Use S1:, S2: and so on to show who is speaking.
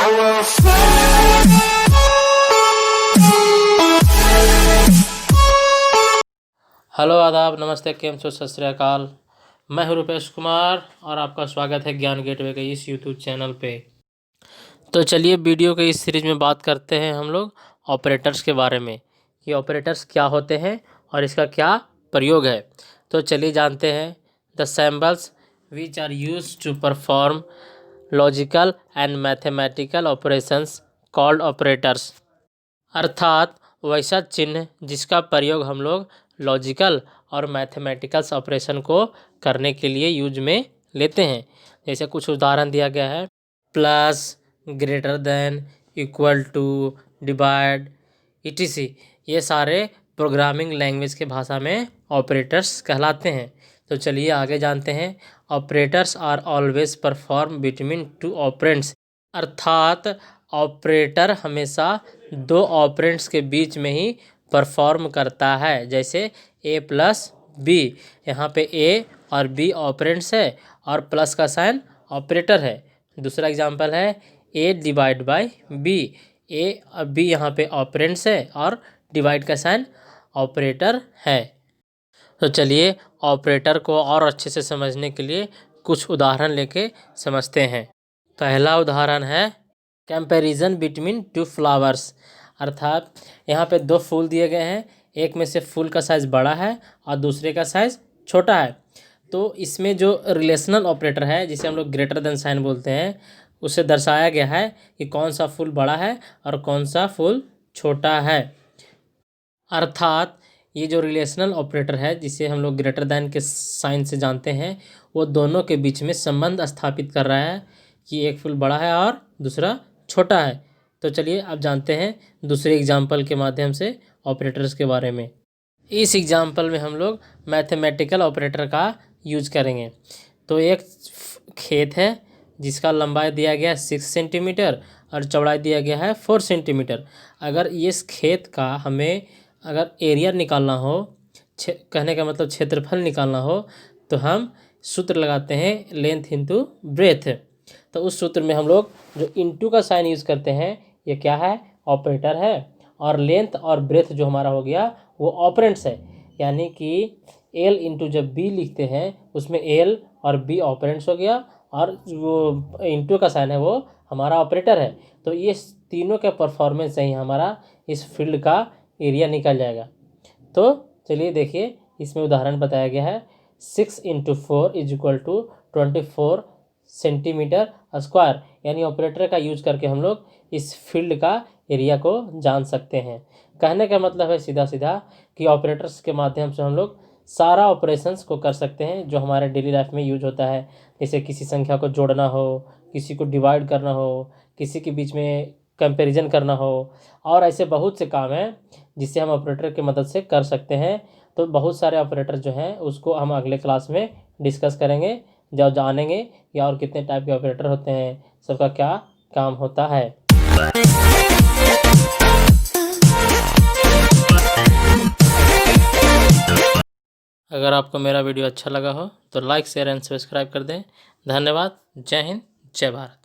S1: Hello आदाब, नमस्ते, केम छो, सत श्री अकाल। मैं हूं रुपेश कुमार और आपका स्वागत है ज्ञान गेटवे के इस यूट्यूब चैनल पे। तो चलिए वीडियो के इस सीरीज में बात करते हैं हम लोग ऑपरेटर्स के बारे में कि ऑपरेटर्स क्या होते हैं और इसका क्या प्रयोग है। तो चलिए जानते हैं। The symbols which are used to perform logical and mathematical operations called operators. अर्थात वैसा चिन्ह जिसका प्रयोग हम लोग लॉजिकल और मैथमेटिकल्स ऑपरेशन को करने के लिए यूज में लेते हैं। जैसे कुछ उदाहरण दिया गया है: plus, greater than, equal to, divide, etc। ये सारे प्रोग्रामिंग लैंग्वेज के भाषा में ऑपरेटर्स कहलाते हैं। तो चलिए आगे जानते हैं। Operators are always perform between two operands. अर्थात ऑपरेटर हमेशा दो ऑपरेंड्स के बीच में ही परफॉर्म करता है। जैसे a प्लस बी, यहाँ पे a और b ऑपरेंड्स है और प्लस का साइन ऑपरेटर है। दूसरा एग्जांपल है a divide by b, a और b यहाँ पे ऑपरेंड्स है और डिवाइड का साइन ऑपरेटर है। तो चलिए ऑपरेटर को और अच्छे से समझने के लिए कुछ उदाहरण लेके समझते हैं। पहला उदाहरण है कंपैरिजन बिटवीन टू फ्लावर्स। अर्थात यहाँ पे दो फूल दिए गए हैं, एक में से फूल का साइज़ बड़ा है और दूसरे का साइज़ छोटा है। तो इसमें जो रिलेशनल ऑपरेटर है, जिसे हम लोग ग्रेटर देन साइन बोलते हैं, उसे दर्शाया गया है कि कौन सा फूल बड़ा है और कौन सा फूल छोटा है। अर्थात ये जो रिलेशनल ऑपरेटर है, जिसे हम लोग ग्रेटर देन के साइन से जानते हैं, वो दोनों के बीच में संबंध स्थापित कर रहा है कि एक फूल बड़ा है और दूसरा छोटा है। तो चलिए अब जानते हैं दूसरे एग्जाम्पल के माध्यम से ऑपरेटर्स के बारे में। इस एग्जाम्पल में हम लोग मैथमेटिकल ऑपरेटर का यूज करेंगे। तो एक खेत है जिसका लंबाई दिया गया है 6 सेंटीमीटर और चौड़ाई दिया गया है 4 सेंटीमीटर। अगर इस खेत का हमें अगर एरिया निकालना हो, कहने का मतलब क्षेत्रफल निकालना हो, तो हम सूत्र लगाते हैं लेंथ इंटू ब्रेथ। तो उस सूत्र में हम लोग जो इंटू का साइन यूज़ करते हैं, ये क्या है? ऑपरेटर है। और लेंथ और ब्रेथ जो हमारा हो गया वो ऑपरेंड्स है। यानी कि एल इंटू जब बी लिखते हैं उसमें एल और बी ऑपरेंड्स हो गया और वो इंटू का साइन है वो हमारा ऑपरेटर है। तो ये तीनों के परफॉर्मेंस से ही हमारा इस फील्ड का एरिया निकल जाएगा। तो चलिए देखिए, इसमें उदाहरण बताया गया है 6 into 4 is equal to 24 centimetre square. यानी ऑपरेटर का यूज करके हम लोग इस फील्ड का एरिया को जान सकते हैं। कहने का मतलब है सीधा सीधा कि ऑपरेटर्स के माध्यम से हम लोग सारा ऑपरेशंस को कर सकते हैं जो हमारे डेली लाइफ में यूज होता है। जैसे किसी संख्या को जोड़ना हो, किसी को डिवाइड करना हो, किसी के बीच में कंपैरिजन करना हो, और ऐसे बहुत से काम हैं जिससे हम ऑपरेटर की मदद से कर सकते हैं। तो बहुत सारे ऑपरेटर जो हैं उसको हम अगले क्लास में डिस्कस करेंगे, जब जानेंगे या और कितने टाइप के ऑपरेटर होते हैं, सबका क्या काम होता है। अगर आपको मेरा वीडियो अच्छा लगा हो तो लाइक, शेयर एंड सब्सक्राइब कर दें। धन्यवाद। जय हिंद, जय भारत।